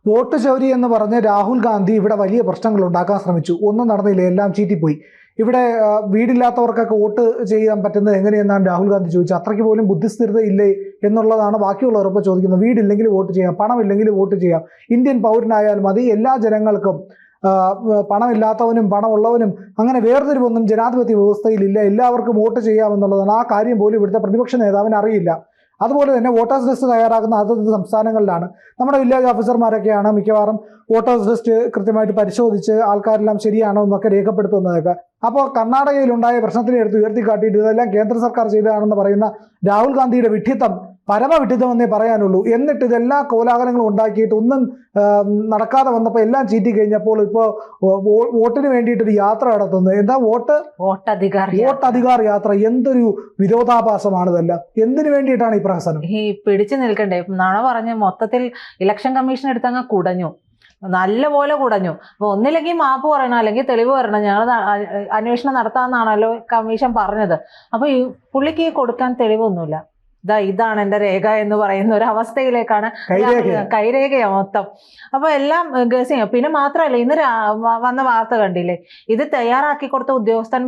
Vote Chauri എന്ന് പറഞ്ഞ് രാഹുൽ ഗാന്ധി ഇവിടെ വലിയ പ്രശ്നങ്ങൾ ഉണ്ടാക്കാൻ ശ്രമിച്ചു. ഒന്നും നടന്നില്ല, എല്ലാം ചീറ്റിപ്പോയി. ഇവിടെ വീടില്ലാത്തവർക്കൊക്കെ വോട്ട് ചെയ്യാൻ പറ്റുന്നത് എങ്ങനെയെന്നാണ് രാഹുൽ ഗാന്ധി ചോദിച്ചത്. അത്രയ്ക്ക് പോലും ബുദ്ധിസ്ഥിരത ഇല്ലേ എന്നുള്ളതാണ് ബാക്കിയുള്ളവർ ഇപ്പോൾ ചോദിക്കുന്നത്. വീടില്ലെങ്കിൽ വോട്ട് ചെയ്യാം, പണമില്ലെങ്കിൽ വോട്ട് ചെയ്യാം, ഇന്ത്യൻ പൗരനായാൽ മതി, എല്ലാ ജനങ്ങൾക്കും പണമില്ലാത്തവനും പണമുള്ളവനും അങ്ങനെ വേർതിരിവൊന്നും ജനാധിപത്യ വ്യവസ്ഥയിലില്ല, എല്ലാവർക്കും വോട്ട് ചെയ്യാമെന്നുള്ളതാണ്. ആ കാര്യം പോലും ഇവിടുത്തെ പ്രതിപക്ഷ നേതാവിന് അറിയില്ല. അതുപോലെ തന്നെ വോട്ടേഴ്സ് ലിസ്റ്റ് തയ്യാറാക്കുന്ന അതത് സംസ്ഥാനങ്ങളിലാണ് നമ്മുടെ വില്ലേജ് ഓഫീസർമാരൊക്കെയാണ് മിക്കവാറും വോട്ടേഴ്സ് ലിസ്റ്റ് കൃത്യമായിട്ട് പരിശോധിച്ച് ആൾക്കാരെല്ലാം ശരിയാണോ എന്നൊക്കെ രേഖപ്പെടുത്തുന്നതൊക്കെ. അപ്പോൾ കർണാടകയിലുണ്ടായ പ്രശ്നത്തിനെ എടുത്ത് ഉയർത്തിക്കാട്ടിയിട്ട് ഇതെല്ലാം കേന്ദ്ര സർക്കാർ ചെയ്തതാണെന്ന് പറയുന്ന രാഹുൽ ഗാന്ധിയുടെ വിഡ്ഢിത്തം പരമവിഡ്ഢിത്തമെന്നേ പറയാനുള്ളൂ. എന്നിട്ട് ഇതെല്ലാ കോലാഹലങ്ങളും ഉണ്ടാക്കിയിട്ട് ഒന്നും നടക്കാതെ വന്നപ്പോൾ എല്ലാം ചീറ്റി കഴിഞ്ഞപ്പോൾ ഇപ്പോൾ വോട്ടിന് വേണ്ടിയിട്ടൊരു യാത്ര നടത്തുന്നത്. എന്താ വോട്ടധികാർ യാത്ര? എന്തൊരു വിരോധാഭാസമാണ് ഇതെല്ലാം. എന്തിനു വേണ്ടിയിട്ടാണ് ഈ പ്രഹസനം? ഈ പിടിച്ചു നിൽക്കണ്ടേ? നാണ പറഞ്ഞ് മൊത്തത്തിൽ ഇലക്ഷൻ കമ്മീഷൻ എടുത്തങ്ങ് കുടഞ്ഞു, നല്ലപോലെ കുടഞ്ഞു. അപ്പൊ ഒന്നില്ലെങ്കിൽ മാപ്പ് പറയണം, അല്ലെങ്കിൽ തെളിവ് പറയണം, ഞങ്ങൾ അന്വേഷണം നടത്താമെന്നാണല്ലോ കമ്മീഷൻ പറഞ്ഞത്. അപ്പൊ ഈ പുള്ളിക്ക് കൊടുക്കാൻ തെളിവൊന്നുമില്ല. ഇതാണ് എന്റെ രേഖ എന്ന് പറയുന്ന ഒരു അവസ്ഥയിലേക്കാണ്, കൈരേഖയാ മൊത്തം. അപ്പൊ എല്ലാം ഗസിങ്. പിന്നെ മാത്രമല്ല, ഇന്ന് വന്ന വാർത്ത കണ്ടില്ലേ, ഇത് തയ്യാറാക്കി കൊടുത്ത ഉദ്യോഗസ്ഥൻ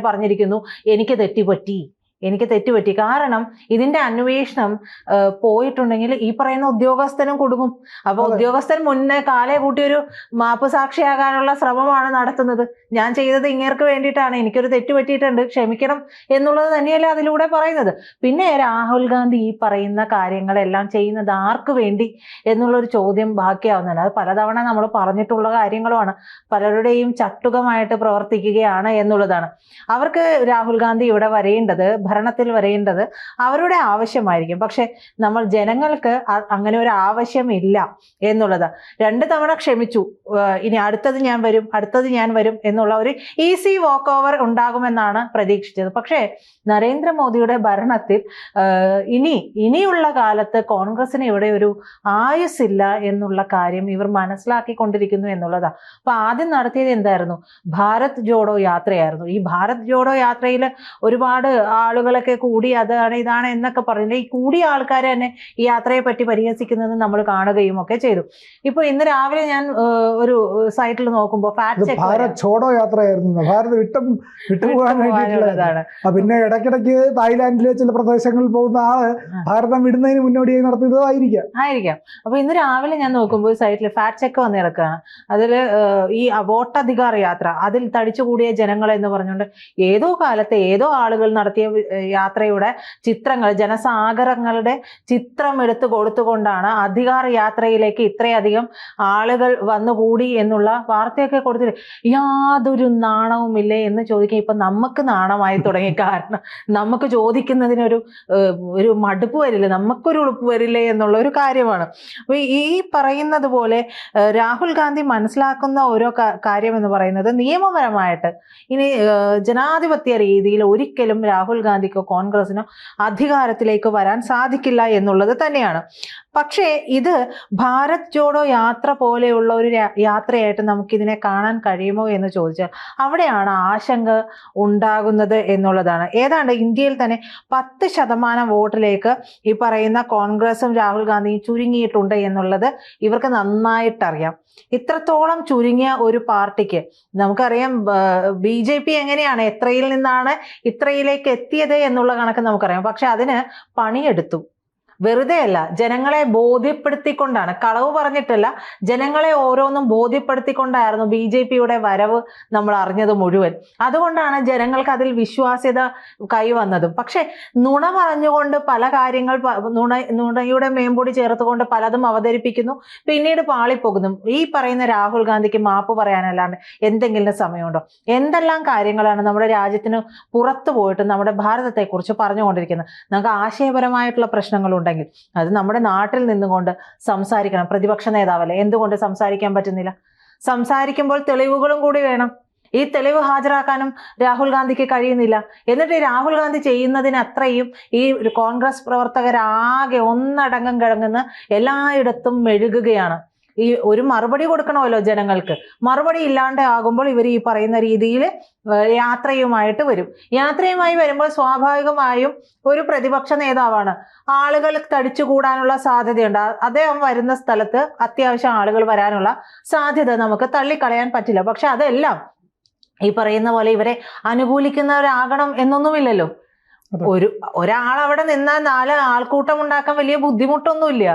പറഞ്ഞിരിക്കുന്നു എനിക്ക് തെറ്റുപറ്റി. കാരണം ഇതിന്റെ അന്വേഷണം പോയിട്ടുണ്ടെങ്കിൽ ഈ പറയുന്ന ഉദ്യോഗസ്ഥനും കുടുങ്ങും. അപ്പൊ ഉദ്യോഗസ്ഥൻ മുന്നേ കാലേ കൂട്ടി ഒരു മാപ്പ് സാക്ഷിയാകാനുള്ള ശ്രമമാണ് നടത്തുന്നത്. ഞാൻ ചെയ്തത് ഇങ്ങേർക്ക് വേണ്ടിയിട്ടാണ്, എനിക്കൊരു തെറ്റ് പറ്റിയിട്ടുണ്ട്, ക്ഷമിക്കണം എന്നുള്ളത് തന്നെയല്ലേ അതിലൂടെ പറയുന്നത്. പിന്നെ രാഹുൽ ഗാന്ധി ഈ പറയുന്ന കാര്യങ്ങളെല്ലാം ചെയ്യുന്നത് ആർക്ക് വേണ്ടി എന്നുള്ളൊരു ചോദ്യം ബാക്കിയാവുന്നില്ല. അത് പലതവണ നമ്മൾ പറഞ്ഞിട്ടുള്ള കാര്യങ്ങളുമാണ്. പലരുടെയും ചട്ടുകമായിട്ട് പ്രവർത്തിക്കുകയാണ് എന്നുള്ളതാണ്. അവർക്ക് രാഹുൽ ഗാന്ധി ഇവിടെ വരേണ്ടത്, ഭരണത്തിൽ വരേണ്ടത് അവരുടെ ആവശ്യമായിരിക്കും. പക്ഷെ നമ്മൾ ജനങ്ങൾക്ക് അങ്ങനെ ഒരു ആവശ്യമില്ല എന്നുള്ളത്. 2 തവണ ക്ഷമിച്ചു, ഇനി അടുത്തത് ഞാൻ വരും എന്നുള്ള ഒരു ഈസി വാക്ക് ഓവർ ഉണ്ടാകുമെന്നാണ് പ്രതീക്ഷിച്ചത്. പക്ഷേ നരേന്ദ്രമോദിയുടെ ഭരണത്തിൽ ഇനിയുള്ള കാലത്ത് കോൺഗ്രസിന് ഇവിടെ ഒരു ആയുസ്സില്ല എന്നുള്ള കാര്യം ഇവർ മനസ്സിലാക്കിക്കൊണ്ടിരിക്കുന്നു എന്നുള്ളതാണ്. അപ്പൊ ആദ്യം നടത്തിയത് എന്തായിരുന്നു? ഭാരത് ജോഡോ യാത്രയായിരുന്നു. ഈ ഭാരത് ജോഡോ യാത്രയിൽ ഒരുപാട് ആളുകളൊക്കെ കൂടി ഇതാണ് എന്നൊക്കെ പറയുന്നത്. ഈ കൂടിയ ആൾക്കാരെ തന്നെ ഈ യാത്രയെ പറ്റി പരിഹസിക്കുന്നത് നമ്മൾ കാണുകയും ഒക്കെ ചെയ്തു. ഇപ്പൊ ഇന്ന് രാവിലെ ഞാൻ ഒരു സൈറ്റിൽ നോക്കുമ്പോൾ ഫാക്ട് ചെക്ക് വിട്ടുപോകാൻ വേണ്ടിയിട്ടുള്ളതാണ്. പിന്നെ ഇടയ്ക്കിടയ്ക്ക് തായ്ലാന്റിലെ ചില പ്രദേശങ്ങളിൽ പോകുന്ന ആള് ഭാരതം വിടുന്നതിന് മുന്നോടിയായി നടത്തിയതായിരിക്കാം. അപ്പൊ ഇന്ന് രാവിലെ ഞാൻ നോക്കുമ്പോൾ സൈറ്റിൽ ഫാക്ട് ചെക്ക് വന്ന് കിടക്കുകയാണ്. അതില് ഈ വോട്ടധികാർ യാത്ര, അതിൽ തടിച്ചുകൂടിയ ജനങ്ങൾ എന്ന് പറഞ്ഞുകൊണ്ട് ഏതോ കാലത്ത് ഏതോ ആളുകൾ നടത്തിയ യാത്രയുടെ ചിത്രങ്ങൾ, ജനസാഗരങ്ങളുടെ ചിത്രം എടുത്തു കൊടുത്തുകൊണ്ടാണ് അധികാർ യാത്രയിലേക്ക് ഇത്രയധികം ആളുകൾ വന്നുകൂടി എന്നുള്ള വാർത്തയൊക്കെ കൊടുത്തിട്ട് യാതൊരു നാണവുമില്ലേ എന്ന് ചോദിക്കുക. ഇപ്പൊ നമുക്ക് നാണമായി തുടങ്ങി. കാരണം നമുക്ക് ചോദിക്കുന്നതിനൊരു മടുപ്പ് വരില്ലേ, നമുക്കൊരു ഉളുപ്പ് വരില്ലേ എന്നുള്ള ഒരു കാര്യമാണ്. അപ്പൊ ഈ പറയുന്നത് പോലെ രാഹുൽ ഗാന്ധി മനസ്സിലാക്കുന്ന ഓരോ കാര്യം എന്ന് പറയുന്നത് നിയമപരമായിട്ട് ഇനി ജനാധിപത്യ രീതിയിൽ ഒരിക്കലും രാഹുൽ ഗാന്ധിക്കോ കോൺഗ്രസിനോ അധികാരത്തിലേക്ക് വരാൻ സാധിക്കില്ല എന്നുള്ളത് തന്നെയാണ്. പക്ഷേ ഇത് ഭാരത് ജോഡോ യാത്ര പോലെയുള്ള ഒരു യാത്രയായിട്ട് നമുക്കിതിനെ കാണാൻ കഴിയുമോ എന്ന് ചോദിച്ചാൽ അവിടെയാണ് ആശങ്ക ഉണ്ടാകുന്നത് എന്നുള്ളതാണ്. ഏതാണ്ട് ഇന്ത്യയിൽ തന്നെ 10% വോട്ടിലേക്ക് ഈ പറയുന്ന കോൺഗ്രസും രാഹുൽ ഗാന്ധിയും ചുരുങ്ങിയിട്ടുണ്ട് എന്നുള്ളത് ഇവർക്ക് നന്നായിട്ടറിയാം. ഇത്രത്തോളം ചുരുങ്ങിയ ഒരു പാർട്ടിക്ക് നമുക്കറിയാം BJP എങ്ങനെയാണ്, എത്രയിൽ നിന്നാണ് ഇത്രയിലേക്ക് എത്തിയത് എന്നുള്ള കണക്ക് നമുക്കറിയാം. പക്ഷെ അതിന് പണിയെടുത്തു. വെറുതെ അല്ല, ജനങ്ങളെ ബോധ്യപ്പെടുത്തിക്കൊണ്ടാണ്, കളവ് പറഞ്ഞിട്ടല്ല, ജനങ്ങളെ ഓരോന്നും ബോധ്യപ്പെടുത്തിക്കൊണ്ടായിരുന്നു BJPയുടെ വരവ് നമ്മൾ അറിഞ്ഞത് മുഴുവൻ. അതുകൊണ്ടാണ് ജനങ്ങൾക്ക് അതിൽ വിശ്വാസ്യത കൈവന്നതും. പക്ഷെ നുണ പറഞ്ഞുകൊണ്ട് പല കാര്യങ്ങൾ, നുണയുടെ മേമ്പൊടി ചേർത്തുകൊണ്ട് പലതും അവതരിപ്പിക്കുന്നു, പിന്നീട് പാളിപ്പോകുന്നു. ഈ പറയുന്ന രാഹുൽ ഗാന്ധിക്ക് മാപ്പ് പറയാനല്ലാണ്ട് എന്തെങ്കിലും സമയമുണ്ടോ? എന്തെല്ലാം കാര്യങ്ങളാണ് നമ്മുടെ രാജ്യത്തിന് പുറത്തു പോയിട്ട് നമ്മുടെ ഭാരതത്തെക്കുറിച്ച് പറഞ്ഞുകൊണ്ടിരിക്കുന്നത്. നമുക്ക് ആശയപരമായിട്ടുള്ള പ്രശ്നങ്ങളുണ്ട്, അത് നമ്മുടെ നാട്ടിൽ നിന്നുകൊണ്ട് സംസാരിക്കണം. പ്രതിപക്ഷ നേതാവല്ലേ, എന്തുകൊണ്ട് സംസാരിക്കാൻ പറ്റുന്നില്ല? സംസാരിക്കുമ്പോൾ തെളിവുകളും കൂടി വേണം. ഈ തെളിവ് ഹാജരാക്കാനും രാഹുൽ ഗാന്ധിക്ക് കഴിയുന്നില്ല. എന്നിട്ട് രാഹുൽ ഗാന്ധി ചെയ്യുന്നതിന് അത്രയും ഈ കോൺഗ്രസ് പ്രവർത്തകരാകെ ഒന്നടങ്കം കിടങ്ങുന്ന എല്ലായിടത്തും മെഴുകുകയാണ്. ഈ ഒരു മറുപടി കൊടുക്കണമല്ലോ ജനങ്ങൾക്ക്. മറുപടി ഇല്ലാണ്ട് ആകുമ്പോൾ ഇവർ ഈ പറയുന്ന രീതിയിൽ യാത്രയുമായിട്ട് വരും. യാത്രയുമായി വരുമ്പോൾ സ്വാഭാവികമായും ഒരു പ്രതിപക്ഷ നേതാവാണ്, ആളുകൾ തടിച്ചുകൂടാനുള്ള സാധ്യതയുണ്ട്. അദ്ദേഹം വരുന്ന സ്ഥലത്ത് അത്യാവശ്യം ആളുകൾ വരാനുള്ള സാധ്യത നമുക്ക് തള്ളിക്കളയാൻ പറ്റില്ല. പക്ഷെ അതെല്ലാം ഈ പറയുന്ന പോലെ ഇവരെ അനുകൂലിക്കുന്നവരാകണം എന്നൊന്നുമില്ലല്ലോ. ഒരാൾ അവിടെ നിന്നാൽ 4 ആൾക്കൂട്ടം ഉണ്ടാക്കാൻ വലിയ ബുദ്ധിമുട്ടൊന്നുമില്ല.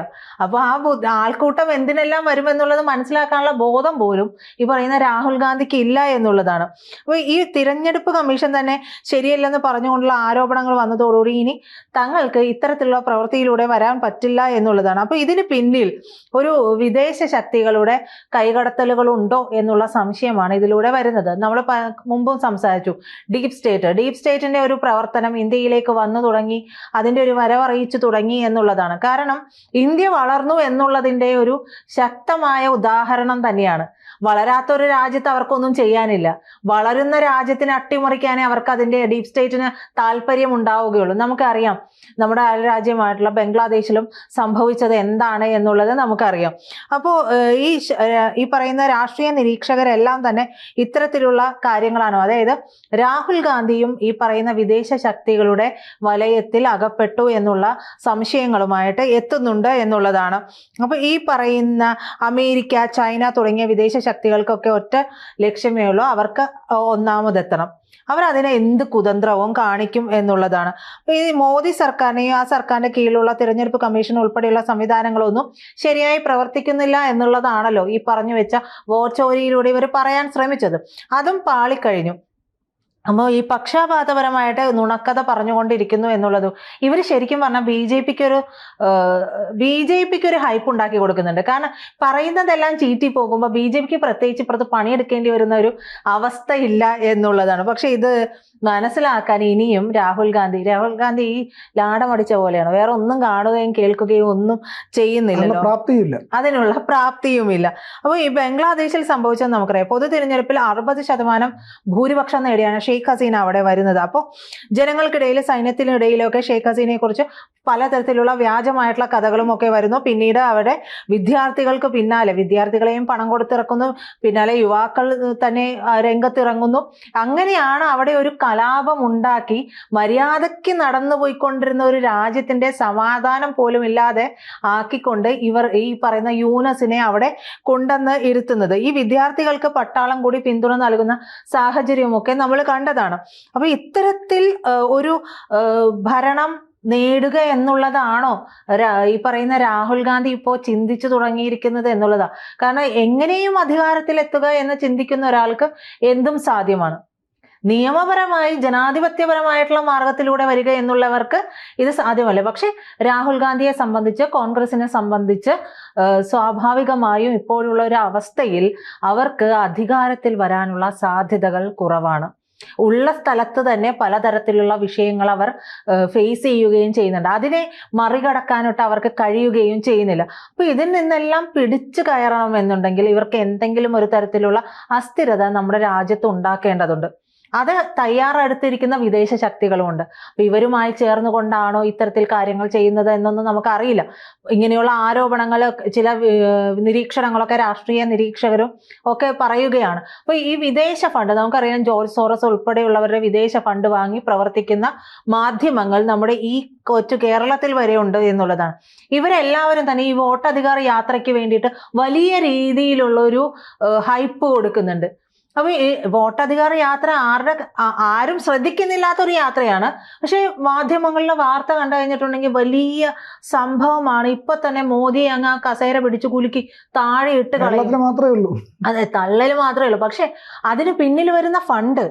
അപ്പൊ ആ ആൾക്കൂട്ടം എന്തിനെല്ലാം വരുമെന്നുള്ളത് മനസ്സിലാക്കാനുള്ള ബോധം പോലും ഈ പറയുന്ന രാഹുൽ ഗാന്ധിക്ക് ഇല്ല എന്നുള്ളതാണ്. അപ്പൊ ഈ തിരഞ്ഞെടുപ്പ് കമ്മീഷൻ തന്നെ ശരിയല്ലെന്ന് പറഞ്ഞുകൊണ്ടുള്ള ആരോപണങ്ങൾ വന്നതോടുകൂടി ഇനി തങ്ങൾക്ക് ഇത്തരത്തിലുള്ള പ്രവൃത്തിയിലൂടെ വരാൻ പറ്റില്ല എന്നുള്ളതാണ്. അപ്പൊ ഇതിന് പിന്നിൽ ഒരു വിദേശ ശക്തികളുടെ കൈകടത്തലുകൾ ഉണ്ടോ എന്നുള്ള സംശയമാണ് ഇതിലൂടെ വരുന്നത്. നമ്മൾ മുമ്പും സംസാരിച്ചു, ഡീപ് സ്റ്റേറ്റിന്റെ ഒരു പ്രവർത്തനം ഇന്ത്യയിലേക്ക് വന്നു തുടങ്ങി, അതിന്റെ ഒരു വരവറിയിച്ചു തുടങ്ങി എന്നുള്ളതാണ്. കാരണം ഇന്ത്യ വളർന്നു എന്നുള്ളതിന്റെ ഒരു ശക്തമായ ഉദാഹരണം തന്നെയാണ്. വളരാത്ത ഒരു രാജ്യത്ത് അവർക്കൊന്നും ചെയ്യാനില്ല. വളരുന്ന രാജ്യത്തിനെ അട്ടിമറിക്കാനേ അവർക്ക് അതിന്റെ ഡീപ് സ്റ്റേറ്റിന് താല്പര്യം ഉണ്ടാവുകയുള്ളൂ. നമുക്കറിയാം നമ്മുടെ അയൽരാജ്യമായിട്ടുള്ള ബംഗ്ലാദേശിലും സംഭവിച്ചത് എന്താണ് എന്നുള്ളത് നമുക്കറിയാം. അപ്പോൾ ഈ പറയുന്ന രാഷ്ട്രീയ നിരീക്ഷകരെല്ലാം തന്നെ ഇത്തരത്തിലുള്ള കാര്യങ്ങളാണ്, അതായത് രാഹുൽ ഗാന്ധിയും ഈ പറയുന്ന വിദേശ ശക്തികളുടെ വലയത്തിൽ അകപ്പെട്ടു എന്നുള്ള സംശയങ്ങളുമായിട്ട് എത്തുന്നുണ്ട് എന്നുള്ളതാണ്. അപ്പൊ ഈ പറയുന്ന അമേരിക്ക, ചൈന തുടങ്ങിയ വിദേശ ശക്തികൾക്കൊക്കെ ഒറ്റ ലക്ഷ്യമേ ഉള്ളൂ, അവർക്ക് ഒന്നാമതെത്തണം. അവരതിനെ എന്ത് കുതന്ത്രവും കാണിക്കും എന്നുള്ളതാണ്. ഈ മോദി സർക്കാരിനെയും ആ സർക്കാരിന്റെ കീഴിലുള്ള തിരഞ്ഞെടുപ്പ് കമ്മീഷൻ ഉൾപ്പെടെയുള്ള സംവിധാനങ്ങളൊന്നും ശരിയായി പ്രവർത്തിക്കുന്നില്ല എന്നുള്ളതാണല്ലോ ഈ പറഞ്ഞു വെച്ച വോട്ട് ചോരിയിലൂടെ ഇവർ പറയാൻ ശ്രമിച്ചത്. അതും പാളിക്കഴിഞ്ഞു. അപ്പോൾ ഈ പക്ഷാപാതപരമായിട്ട് നുണക്കഥ പറഞ്ഞുകൊണ്ടിരിക്കുന്നു എന്നുള്ളതും ഇവർ ശരിക്കും പറഞ്ഞാൽ ബി ജെ പിക്ക് ഒരു ഹൈപ്പ് ഉണ്ടാക്കി കൊടുക്കുന്നുണ്ട്. കാരണം പറയുന്നതെല്ലാം ചീറ്റി പോകുമ്പോൾ ബി ജെ പിക്ക് പ്രത്യേകിച്ച് ഇപ്പുറത്ത് പണിയെടുക്കേണ്ടി വരുന്ന ഒരു അവസ്ഥയില്ല എന്നുള്ളതാണ്. പക്ഷെ ഇത് മനസ്സിലാക്കാൻ ഇനിയും രാഹുൽ ഗാന്ധി ഈ ലാടമടിച്ച പോലെയാണ്, വേറെ ഒന്നും കാണുകയും കേൾക്കുകയും ഒന്നും ചെയ്യുന്നില്ലല്ലോ, അതിനുള്ള പ്രാപ്തിയുമില്ല. അപ്പോൾ ഈ ബംഗ്ലാദേശിൽ സംഭവിച്ചത് നമുക്കറിയാം. പൊതു തിരഞ്ഞെടുപ്പിൽ 60% ഭൂരിപക്ഷം നേടിയാണ് ഷെയ്ഖ് ഹസീന അവിടെ വരുന്നത്. അപ്പോൾ ജനങ്ങൾക്കിടയിൽ, സൈന്യത്തിനിടയിലൊക്കെ ഷെയ്ഖ് ഹസീനയെ കുറിച്ച് പലതരത്തിലുള്ള വ്യാജമായിട്ടുള്ള കഥകളും ഒക്കെ വരുന്നു. പിന്നീട് അവിടെ വിദ്യാർത്ഥികൾക്ക് പിന്നാലെ, വിദ്യാർത്ഥികളെയും പണം കൊടുത്തിറക്കുന്നു, പിന്നാലെ യുവാക്കൾ തന്നെ രംഗത്തിറങ്ങുന്നു. അങ്ങനെയാണ് അവിടെ ഒരു കലാപം ഉണ്ടാക്കി മര്യാദയ്ക്ക് നടന്നു പോയിക്കൊണ്ടിരുന്ന ഒരു രാജ്യത്തിന്റെ സമാധാനം പോലും ഇല്ലാതെ ആക്കിക്കൊണ്ട് ഇവർ ഈ പറയുന്ന യൂനസിനെ അവിടെ കൊണ്ടുവന്ന് ഇരുത്തുന്നത്. ഈ വിദ്യാർത്ഥികൾക്ക് പട്ടാളം കൂടി പിന്തുണ നൽകുന്ന സാഹചര്യമൊക്കെ നമ്മൾ കണ്ടതാണ്. അപ്പൊ ഇത്തരത്തിൽ ഒരു ഭരണം നേടുക എന്നുള്ളതാണോ ഈ പറയുന്ന രാഹുൽ ഗാന്ധി ഇപ്പോൾ ചിന്തിച്ചു തുടങ്ങിയിരിക്കുന്നത് എന്നുള്ളതാ. കാരണം എങ്ങനെയും അധികാരത്തിലെത്തുക എന്ന് ചിന്തിക്കുന്ന ഒരാൾക്ക് എന്തും സാധ്യമാണ്. നിയമപരമായി ജനാധിപത്യപരമായിട്ടുള്ള മാർഗത്തിലൂടെ വരിക എന്നുള്ളവർക്ക് ഇത് സാധ്യമല്ല. പക്ഷെ രാഹുൽ ഗാന്ധിയെ സംബന്ധിച്ച്, കോൺഗ്രസിനെ സംബന്ധിച്ച് സ്വാഭാവികമായും ഇപ്പോഴുള്ള ഒരു അവസ്ഥയിൽ അവർക്ക് അധികാരത്തിൽ വരാനുള്ള സാധ്യതകൾ കുറവാണ്. ഉള്ള സ്ഥലത്ത് തന്നെ പലതരത്തിലുള്ള വിഷയങ്ങൾ അവർ ഫേസ് ചെയ്യുകയും ചെയ്യുന്നുണ്ട്. അതിനെ മറികടക്കാനായിട്ട് അവർക്ക് കഴിയുകയും ചെയ്യുന്നില്ല. അപ്പൊ ഇതിൽ നിന്നെല്ലാം പിടിച്ചു കയറണം എന്നുണ്ടെങ്കിൽ ഇവർക്ക് എന്തെങ്കിലും ഒരു തരത്തിലുള്ള അസ്ഥിരത നമ്മുടെ രാജ്യത്ത് ഉണ്ടാക്കേണ്ടതുണ്ട്. അത് തയ്യാറെടുത്തിരിക്കുന്ന വിദേശ ശക്തികളുമുണ്ട്. അപ്പൊ ഇവരുമായി ചേർന്നുകൊണ്ടാണോ ഇത്തരത്തിൽ കാര്യങ്ങൾ ചെയ്യുന്നത് എന്നൊന്നും നമുക്കറിയില്ല. ഇങ്ങനെയുള്ള ആരോപണങ്ങൾ, ചില നിരീക്ഷണങ്ങളൊക്കെ രാഷ്ട്രീയ നിരീക്ഷകരും ഒക്കെ പറയുകയാണ്. അപ്പൊ ഈ വിദേശ ഫണ്ട്, നമുക്കറിയാം ജോർജ് സോറസ് ഉൾപ്പെടെയുള്ളവരുടെ വിദേശ ഫണ്ട് വാങ്ങി പ്രവർത്തിക്കുന്ന മാധ്യമങ്ങൾ നമ്മുടെ ഈ കൊച്ചു കേരളത്തിൽ വരെ ഉണ്ട് എന്നുള്ളതാണ്. ഇവരെല്ലാവരും തന്നെ ഈ വോട്ടധികാര യാത്രയ്ക്ക് വേണ്ടിയിട്ട് വലിയ രീതിയിലുള്ള ഒരു ഹൈപ്പ് കൊടുക്കുന്നുണ്ട്. അപ്പൊ ഈ വോട്ടധികാര യാത്ര ആരും ശ്രദ്ധിക്കുന്നില്ലാത്തൊരു യാത്രയാണ്. പക്ഷെ മാധ്യമങ്ങളിലെ വാർത്ത കണ്ടു കഴിഞ്ഞിട്ടുണ്ടെങ്കിൽ വലിയ സംഭവമാണ്. ഇപ്പൊ തന്നെ മോദിയെ അങ്ങ് ആ കസേര പിടിച്ചു കുലുക്കി താഴെ ഇട്ട് കളയും. അതെ, തള്ളല് മാത്രമേ ഉള്ളൂ. പക്ഷെ അതിന് പിന്നിൽ വരുന്ന ഫണ്ട്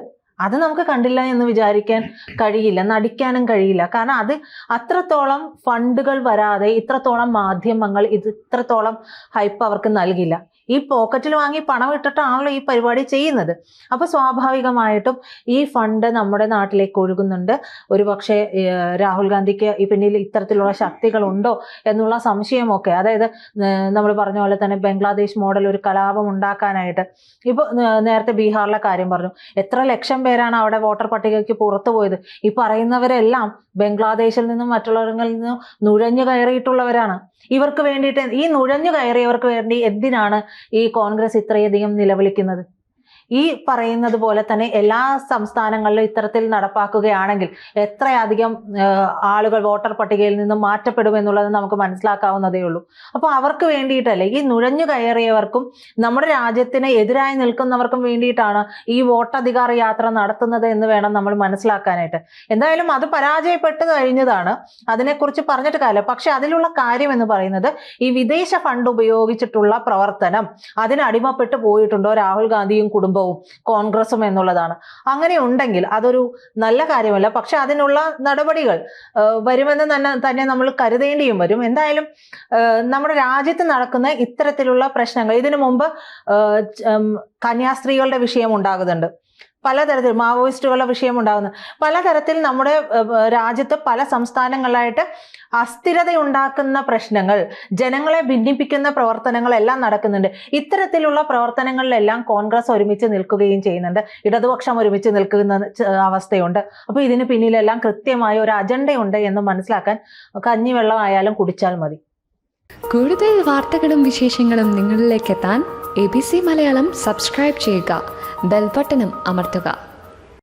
അത് നമുക്ക് കണ്ടില്ല എന്ന് വിചാരിക്കാൻ കഴിയില്ല, നടിക്കാനും കഴിയില്ല. കാരണം അത് അത്രത്തോളം ഫണ്ടുകൾ വരാതെ ഇത്രത്തോളം മാധ്യമങ്ങൾ ഇത്രത്തോളം ഹൈപ്പ് അവർക്ക് നൽകില്ല. ഈ പോക്കറ്റിൽ വാങ്ങി പണം ഇട്ടിട്ടാണല്ലോ ഈ പരിപാടി ചെയ്യുന്നത്. അപ്പൊ സ്വാഭാവികമായിട്ടും ഈ ഫണ്ട് നമ്മുടെ നാട്ടിലേക്ക് ഒഴുകുന്നുണ്ട്. ഒരുപക്ഷെ രാഹുൽ ഗാന്ധിക്ക് ഈ പിന്നിൽ ഇത്തരത്തിലുള്ള ശക്തികളുണ്ടോ എന്നുള്ള സംശയമൊക്കെ, അതായത് നമ്മൾ പറഞ്ഞ പോലെ തന്നെ ബംഗ്ലാദേശ് മോഡൽ ഒരു കലാപം ഉണ്ടാക്കാനായിട്ട്, ഇപ്പൊ നേരത്തെ ബീഹാറിലെ കാര്യം പറഞ്ഞു, എത്ര ലക്ഷം പേരാണ് അവിടെ വോട്ടർ പട്ടികയ്ക്ക് പുറത്തു പോയത്. ഈ പറയുന്നവരെല്ലാം ബംഗ്ലാദേശിൽ നിന്നും മറ്റുള്ളവരിൽ നിന്നും നുഴഞ്ഞു കയറിയിട്ടുള്ളവരാണ്. ഇവർക്ക് വേണ്ടിയിട്ട്, ഈ നുഴഞ്ഞു കയറിയവർക്ക് വേണ്ടി എന്തിനാണ് ഈ കോൺഗ്രസ് ഇത്രയധികം നിലവിളിക്കുന്നത്? ഈ പറയുന്നത് പോലെ തന്നെ എല്ലാ സംസ്ഥാനങ്ങളിലും ഇത്തരത്തിൽ നടപ്പാക്കുകയാണെങ്കിൽ എത്രയധികം ആളുകൾ വോട്ടർ പട്ടികയിൽ നിന്നും മാറ്റപ്പെടുമെന്നുള്ളത് നമുക്ക് മനസ്സിലാക്കാവുന്നതേ ഉള്ളൂ. അപ്പോൾ അവർക്ക് വേണ്ടിയിട്ടല്ലേ, ഈ നുഴഞ്ഞു കയറിയവർക്കും നമ്മുടെ രാജ്യത്തിന് എതിരായി നിൽക്കുന്നവർക്കും വേണ്ടിയിട്ടാണ് ഈ വോട്ടധികാര യാത്ര നടത്തുന്നത് എന്ന് വേണം നമ്മൾ മനസ്സിലാക്കാനായിട്ട്. എന്തായാലും അത് പരാജയപ്പെട്ട് കഴിഞ്ഞതാണ്, അതിനെക്കുറിച്ച് പറഞ്ഞിട്ട് കാര്യമില്ല. പക്ഷെ അതിലുള്ള കാര്യം എന്ന് പറയുന്നത്, ഈ വിദേശ ഫണ്ട് ഉപയോഗിച്ചിട്ടുള്ള പ്രവർത്തനം അതിനടിമപ്പെട്ടു പോയിട്ടുണ്ടോ രാഹുൽ ഗാന്ധിയും കുടുംബവും കോൺഗ്രസും എന്നുള്ളതാണ്. അങ്ങനെ ഉണ്ടെങ്കിൽ അതൊരു നല്ല കാര്യമല്ല. പക്ഷെ അതിനുള്ള നടപടികൾ വരുമെന്ന് തന്നെ നമ്മൾ കരുതേണ്ടിയും വരും. എന്തായാലും നമ്മുടെ രാജ്യത്ത് നടക്കുന്ന ഇത്തരത്തിലുള്ള പ്രശ്നങ്ങൾ, ഇതിനു മുമ്പ് കന്യാസ്ത്രീകളുടെ വിഷയം ഉണ്ടാകുന്നുണ്ട്, പലതരത്തിൽ മാവോയിസ്റ്റുകളുടെ വിഷയം ഉണ്ടാകുന്നു, പലതരത്തിൽ നമ്മുടെ രാജ്യത്ത് പല സംസ്ഥാനങ്ങളിലായിട്ട് അസ്ഥിരതയുണ്ടാക്കുന്ന പ്രശ്നങ്ങൾ, ജനങ്ങളെ ഭിന്നിപ്പിക്കുന്ന പ്രവർത്തനങ്ങളെല്ലാം നടക്കുന്നുണ്ട്. ഇത്തരത്തിലുള്ള പ്രവർത്തനങ്ങളിലെല്ലാം കോൺഗ്രസ് ഒരുമിച്ച് നിൽക്കുകയും ചെയ്യുന്നുണ്ട്, ഇടതുപക്ഷം ഒരുമിച്ച് നിൽക്കുന്ന അവസ്ഥയുണ്ട്. അപ്പോൾ ഇതിന് പിന്നിലെല്ലാം കൃത്യമായ ഒരു അജണ്ടയുണ്ട് എന്ന് മനസ്സിലാക്കാൻ കഞ്ഞിവെള്ളം ആയാലും കുടിച്ചാൽ മതി. കൂടുതൽ വാർത്തകളും വിശേഷങ്ങളും നിങ്ങളിലേക്ക് എത്താൻ ABC മലയാളം സബ്സ്ക്രൈബ് ചെയ്യുക, ബെൽ ബട്ടണും അമർത്തുക.